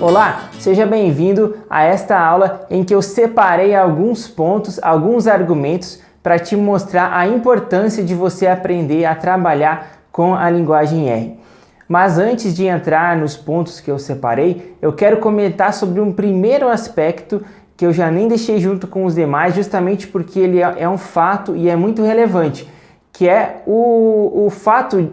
Olá, seja bem-vindo a esta aula em que eu separei alguns pontos, alguns argumentos para te mostrar a importância de você aprender a trabalhar com a linguagem R. Mas antes de entrar nos pontos que eu separei, eu quero comentar sobre um primeiro aspecto que eu já nem deixei junto com os demais, justamente porque ele é um fato e é muito relevante, que é o fato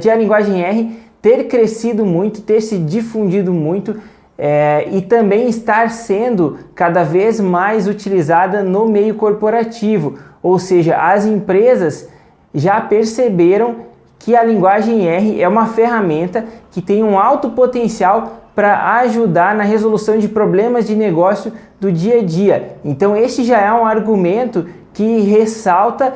de a linguagem R ter crescido muito, ter se difundido muito e também estar sendo cada vez mais utilizada no meio corporativo, ou seja, as empresas já perceberam que a linguagem R é uma ferramenta que tem um alto potencial para ajudar na resolução de problemas de negócio do dia a dia. Então este já é um argumento que ressalta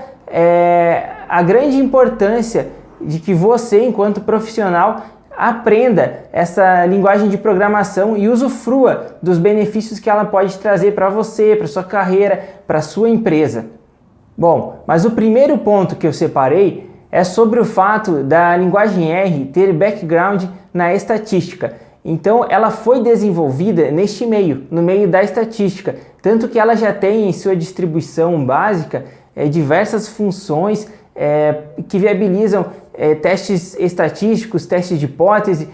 a grande importância de que você, enquanto profissional, aprenda essa linguagem de programação e usufrua dos benefícios que ela pode trazer para você, para sua carreira, para sua empresa. Bom, mas o primeiro ponto que eu separei é sobre o fato da linguagem R ter background na estatística. Então, ela foi desenvolvida neste meio, no meio da estatística, tanto que ela já tem em sua distribuição básica diversas funções que viabilizam testes estatísticos, testes de hipótese,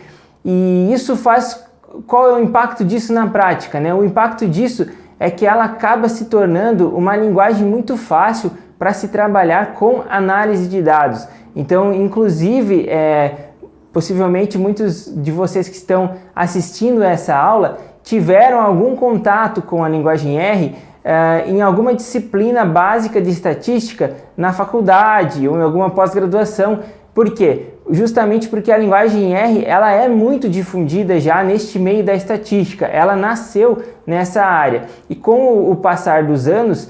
e isso faz... Qual é o impacto disso na prática, né? O impacto disso é que ela acaba se tornando uma linguagem muito fácil para se trabalhar com análise de dados. Então, inclusive, possivelmente muitos de vocês que estão assistindo essa aula tiveram algum contato com a linguagem R em alguma disciplina básica de estatística na faculdade ou em alguma pós-graduação. Por quê? Justamente porque a linguagem R ela é muito difundida já neste meio da estatística, ela nasceu nessa área. E com o passar dos anos,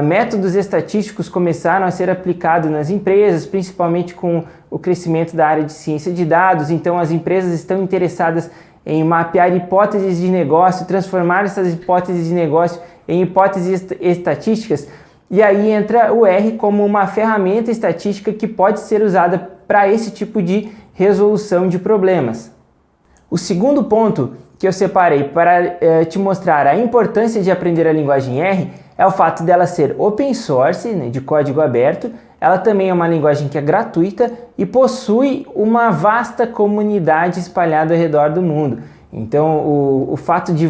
métodos estatísticos começaram a ser aplicados nas empresas, principalmente com o crescimento da área de ciência de dados. Então as empresas estão interessadas em mapear hipóteses de negócio, transformar essas hipóteses de negócio em hipóteses estatísticas, e aí entra o R como uma ferramenta estatística que pode ser usada para esse tipo de resolução de problemas. O segundo ponto que eu separei para te mostrar a importância de aprender a linguagem R é o fato dela ser open source, né, de código aberto. Ela também é uma linguagem que é gratuita e possui uma vasta comunidade espalhada ao redor do mundo. Então, o fato de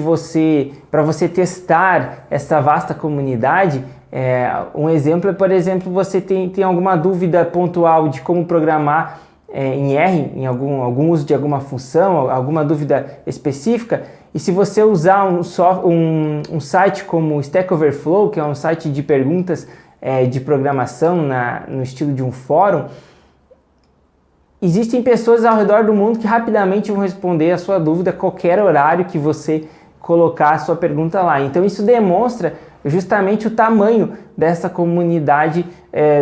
para você testar essa vasta comunidade, um exemplo é, por exemplo, você tem alguma dúvida pontual de como programar em R, em algum uso de alguma função, alguma dúvida específica, e se você usar um site como o Stack Overflow, que é um site de perguntas de programação no estilo de um fórum, existem pessoas ao redor do mundo que rapidamente vão responder a sua dúvida a qualquer horário que você colocar a sua pergunta lá. Então isso demonstra justamente o tamanho dessa comunidade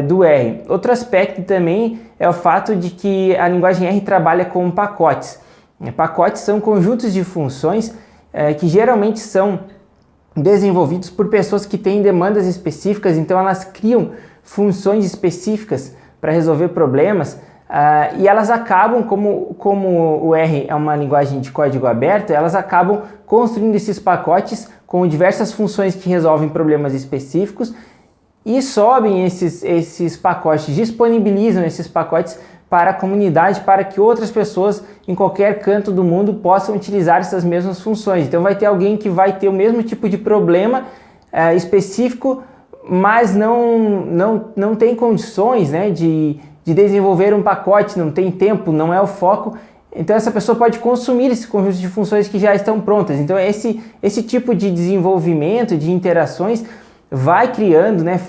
do R. Outro aspecto também é o fato de que a linguagem R trabalha com pacotes. Pacotes são conjuntos de funções que geralmente são desenvolvidos por pessoas que têm demandas específicas, então elas criam funções específicas para resolver problemas. E elas acabam, como o R é uma linguagem de código aberto, elas acabam construindo esses pacotes com diversas funções que resolvem problemas específicos e sobem esses pacotes, disponibilizam esses pacotes para a comunidade, para que outras pessoas em qualquer canto do mundo possam utilizar essas mesmas funções. Então vai ter alguém que vai ter o mesmo tipo de problema específico, mas não tem condições, né, de desenvolver um pacote, não tem tempo, não é o foco. Então essa pessoa pode consumir esse conjunto de funções que já estão prontas. Então esse tipo de desenvolvimento, de interações,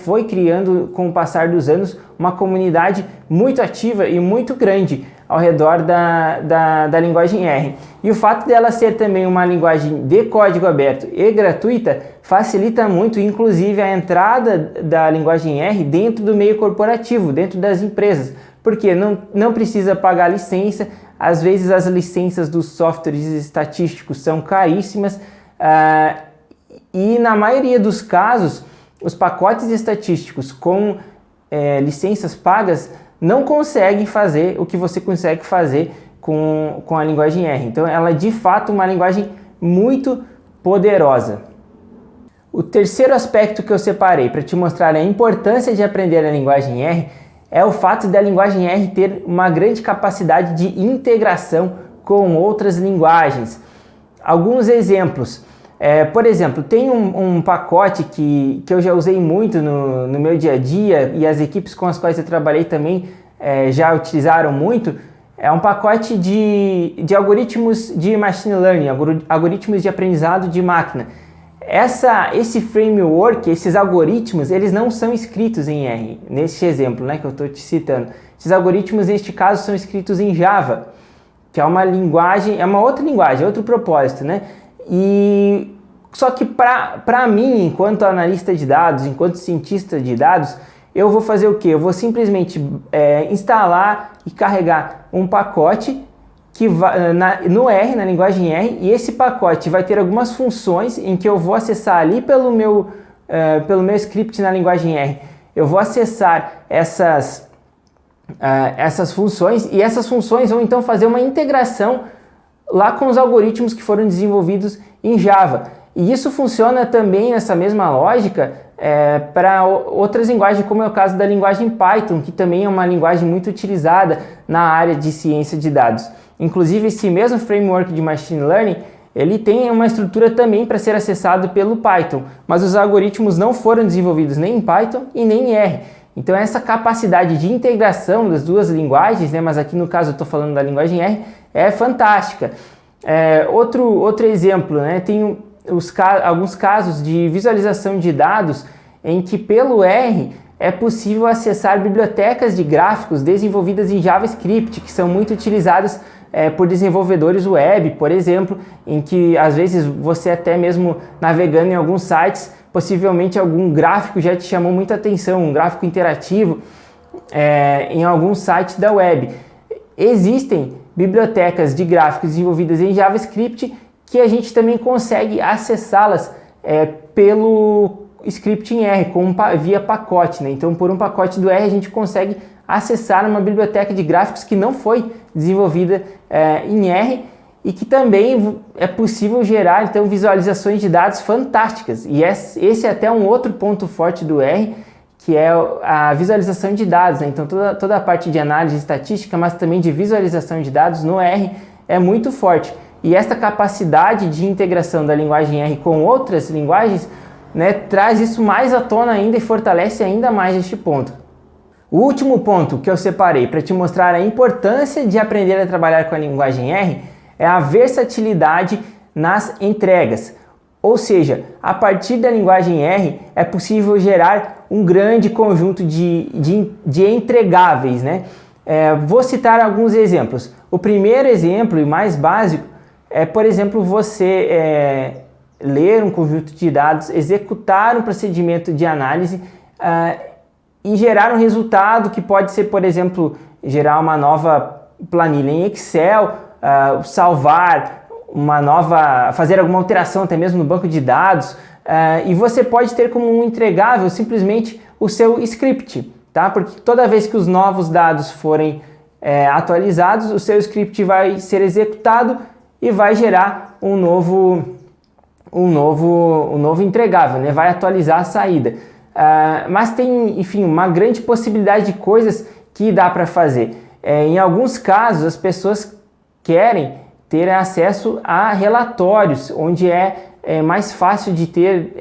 foi criando com o passar dos anos uma comunidade muito ativa e muito grande ao redor da linguagem R. E o fato dela ser também uma linguagem de código aberto e gratuita facilita muito, inclusive, a entrada da linguagem R dentro do meio corporativo, dentro das empresas, porque não precisa pagar licença. Às vezes as licenças dos softwares estatísticos são caríssimas e na maioria dos casos os pacotes estatísticos com licenças pagas não conseguem fazer o que você consegue fazer com a linguagem R. Então ela é de fato uma linguagem muito poderosa. O terceiro aspecto que eu separei para te mostrar a importância de aprender a linguagem R é o fato da linguagem R ter uma grande capacidade de integração com outras linguagens. Alguns exemplos. Por exemplo, tem um pacote que eu já usei muito no meu dia a dia e as equipes com as quais eu trabalhei também já utilizaram muito. É um pacote de algoritmos de machine learning, algoritmos de aprendizado de máquina. Esse framework, esses algoritmos, eles não são escritos em R, neste exemplo, né, que eu estou te citando. Esses algoritmos, neste caso, são escritos em Java, que é uma linguagem, é uma outra linguagem, outro propósito, né? Só que para mim, enquanto analista de dados, enquanto cientista de dados, eu vou fazer o quê? Eu vou simplesmente instalar e carregar um pacote que vai, no R, na linguagem R, e esse pacote vai ter algumas funções em que eu vou acessar ali pelo meu script na linguagem R. Eu vou acessar essas funções, e essas funções vão então fazer uma integração lá com os algoritmos que foram desenvolvidos em Java. E isso funciona também nessa mesma lógica para outras linguagens, como é o caso da linguagem Python, que também é uma linguagem muito utilizada na área de ciência de dados. Inclusive, esse mesmo framework de Machine Learning, ele tem uma estrutura também para ser acessado pelo Python, mas os algoritmos não foram desenvolvidos nem em Python e nem em R. Então, essa capacidade de integração das duas linguagens, né, mas aqui no caso eu estou falando da linguagem R, é fantástica. Outro exemplo, né, tem alguns casos de visualização de dados em que pelo R é possível acessar bibliotecas de gráficos desenvolvidas em JavaScript, que são muito utilizadas por desenvolvedores web, por exemplo, em que às vezes você até mesmo navegando em alguns sites, possivelmente algum gráfico já te chamou muita atenção, um gráfico interativo em algum site da web. Existem bibliotecas de gráficos desenvolvidas em JavaScript que a gente também consegue acessá-las pelo script em R, via pacote, né? Então, por um pacote do R, a gente consegue acessar uma biblioteca de gráficos que não foi desenvolvida em R e que também é possível gerar, então, visualizações de dados fantásticas. E esse é até um outro ponto forte do R, que é a visualização de dados, né? Então, toda a parte de análise estatística, mas também de visualização de dados no R é muito forte. E essa capacidade de integração da linguagem R com outras linguagens, né, traz isso mais à tona ainda e fortalece ainda mais este ponto. O último ponto que eu separei para te mostrar a importância de aprender a trabalhar com a linguagem R é a versatilidade nas entregas. Ou seja, a partir da linguagem R é possível gerar um grande conjunto de entregáveis, né? Vou citar alguns exemplos. O primeiro exemplo e mais básico é, por exemplo, você ler um conjunto de dados, executar um procedimento de análise e gerar um resultado que pode ser, por exemplo, gerar uma nova planilha em Excel, salvar fazer alguma alteração até mesmo no banco de dados, e você pode ter como um entregável simplesmente o seu script, tá? Porque toda vez que os novos dados forem atualizados, o seu script vai ser executado e vai gerar um novo entregável, né? Vai atualizar a saída. Mas tem, enfim, uma grande possibilidade de coisas que dá para fazer. Em alguns casos, as pessoas querem ter acesso a relatórios, onde é mais fácil de ter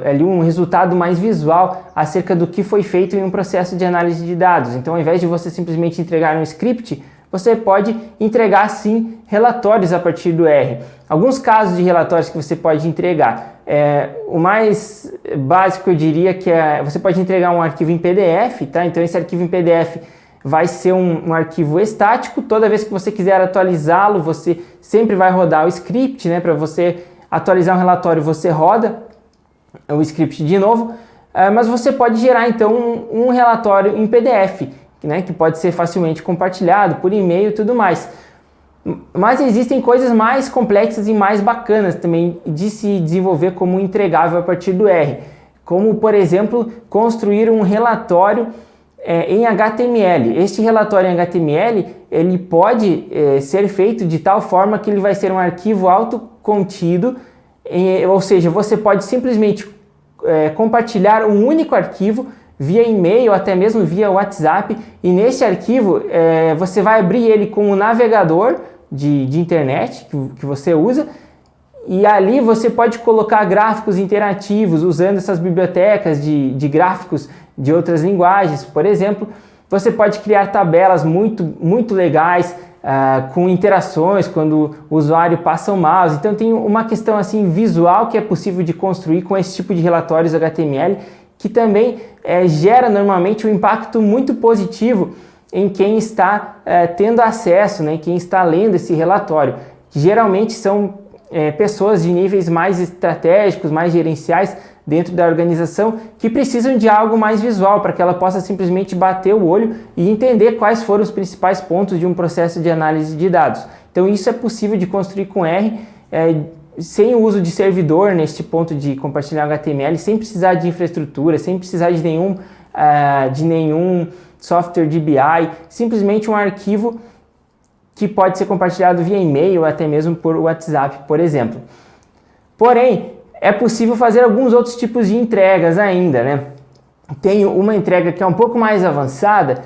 ali um resultado mais visual acerca do que foi feito em um processo de análise de dados. Então, ao invés de você simplesmente entregar um script, você pode entregar sim relatórios a partir do R. Alguns casos de relatórios que você pode entregar. O mais básico eu diria que você pode entregar um arquivo em PDF, tá? Então esse arquivo em PDF vai ser um arquivo estático. Toda vez que você quiser atualizá-lo, você sempre vai rodar o script, né? Para você atualizar um relatório, você roda o script de novo. Mas você pode gerar então um relatório em PDF, né, que pode ser facilmente compartilhado por e-mail e tudo mais. Mas existem coisas mais complexas e mais bacanas também de se desenvolver como entregável a partir do R, como, por exemplo, construir um relatório em HTML. Este relatório em HTML ele pode ser feito de tal forma que ele vai ser um arquivo contido, ou seja, você pode simplesmente compartilhar um único arquivo via e-mail, até mesmo via WhatsApp, e nesse arquivo você vai abrir ele com o navegador de internet que você usa, e ali você pode colocar gráficos interativos usando essas bibliotecas de gráficos de outras linguagens, por exemplo. Você pode criar tabelas muito legais, com interações quando o usuário passa o mouse. Então tem uma questão assim visual que é possível de construir com esse tipo de relatórios HTML, que também gera normalmente um impacto muito positivo em quem está tendo acesso, né, quem está lendo esse relatório, que geralmente são pessoas de níveis mais estratégicos, mais gerenciais dentro da organização, que precisam de algo mais visual para que ela possa simplesmente bater o olho e entender quais foram os principais pontos de um processo de análise de dados. Então isso é possível de construir com R, sem o uso de servidor neste ponto de compartilhar HTML, sem precisar de infraestrutura, sem precisar de nenhum software de BI, simplesmente um arquivo que pode ser compartilhado via e-mail ou até mesmo por WhatsApp, por exemplo. Porém, é possível fazer alguns outros tipos de entregas ainda, né? Tem uma entrega que é um pouco mais avançada,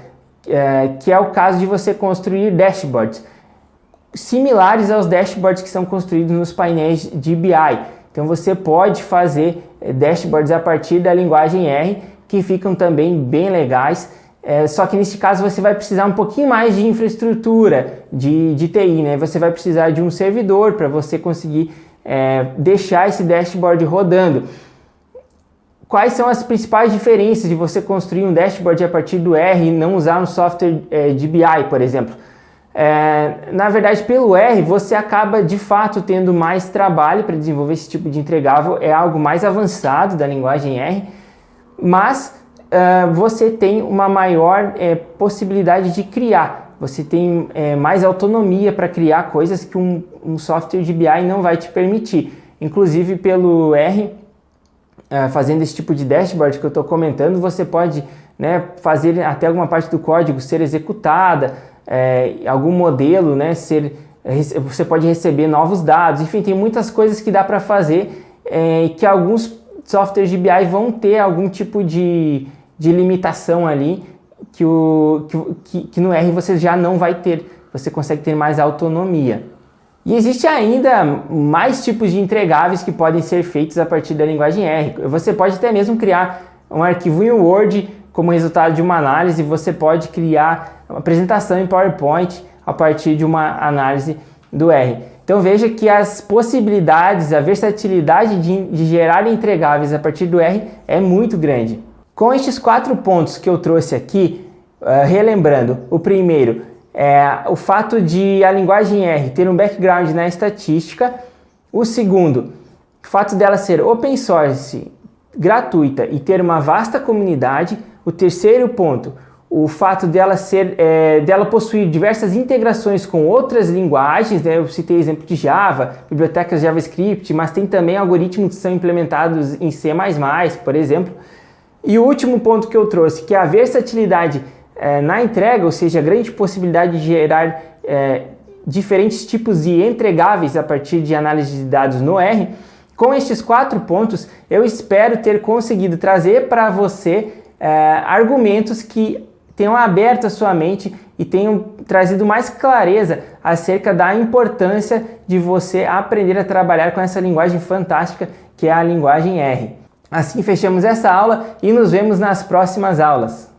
que é o caso de você construir dashboards, similares aos dashboards que são construídos nos painéis de BI. Então você pode fazer dashboards a partir da linguagem R, que ficam também bem legais. Só que nesse caso você vai precisar um pouquinho mais de infraestrutura de TI, né? Você vai precisar de um servidor para você conseguir deixar esse dashboard rodando. Quais são as principais diferenças de você construir um dashboard a partir do R e não usar um software de BI, por exemplo? Na verdade, pelo R você acaba de fato tendo mais trabalho para desenvolver esse tipo de entregável, é algo mais avançado da linguagem R, mas você tem uma maior possibilidade de criar, você tem mais autonomia para criar coisas que um software de BI não vai te permitir. Inclusive pelo R, fazendo esse tipo de dashboard que eu estou comentando, você pode, né, fazer até alguma parte do código ser executada, algum modelo, né, você pode receber novos dados, enfim, tem muitas coisas que dá para fazer que alguns softwares de BI vão ter algum tipo de limitação ali que no R você já não vai ter, você consegue ter mais autonomia. E existe ainda mais tipos de entregáveis que podem ser feitos a partir da linguagem R. Você pode até mesmo criar um arquivo em Word como resultado de uma análise, você pode criar uma apresentação em PowerPoint a partir de uma análise do R. Então veja que as possibilidades, a versatilidade de gerar entregáveis a partir do R é muito grande. Com estes 4 pontos que eu trouxe aqui, relembrando, o primeiro é o fato de a linguagem R ter um background na estatística, o segundo, o fato dela ser open source, gratuita e ter uma vasta comunidade, o terceiro ponto, o fato dela possuir diversas integrações com outras linguagens, né? Eu citei exemplo de Java, bibliotecas JavaScript, mas tem também algoritmos que são implementados em C++, por exemplo. E o último ponto que eu trouxe, que é a versatilidade na entrega, ou seja, a grande possibilidade de gerar diferentes tipos de entregáveis a partir de análise de dados no R. Com estes 4 pontos, eu espero ter conseguido trazer para você argumentos que tenham aberto a sua mente e tenham trazido mais clareza acerca da importância de você aprender a trabalhar com essa linguagem fantástica que é a linguagem R. Assim fechamos essa aula e nos vemos nas próximas aulas.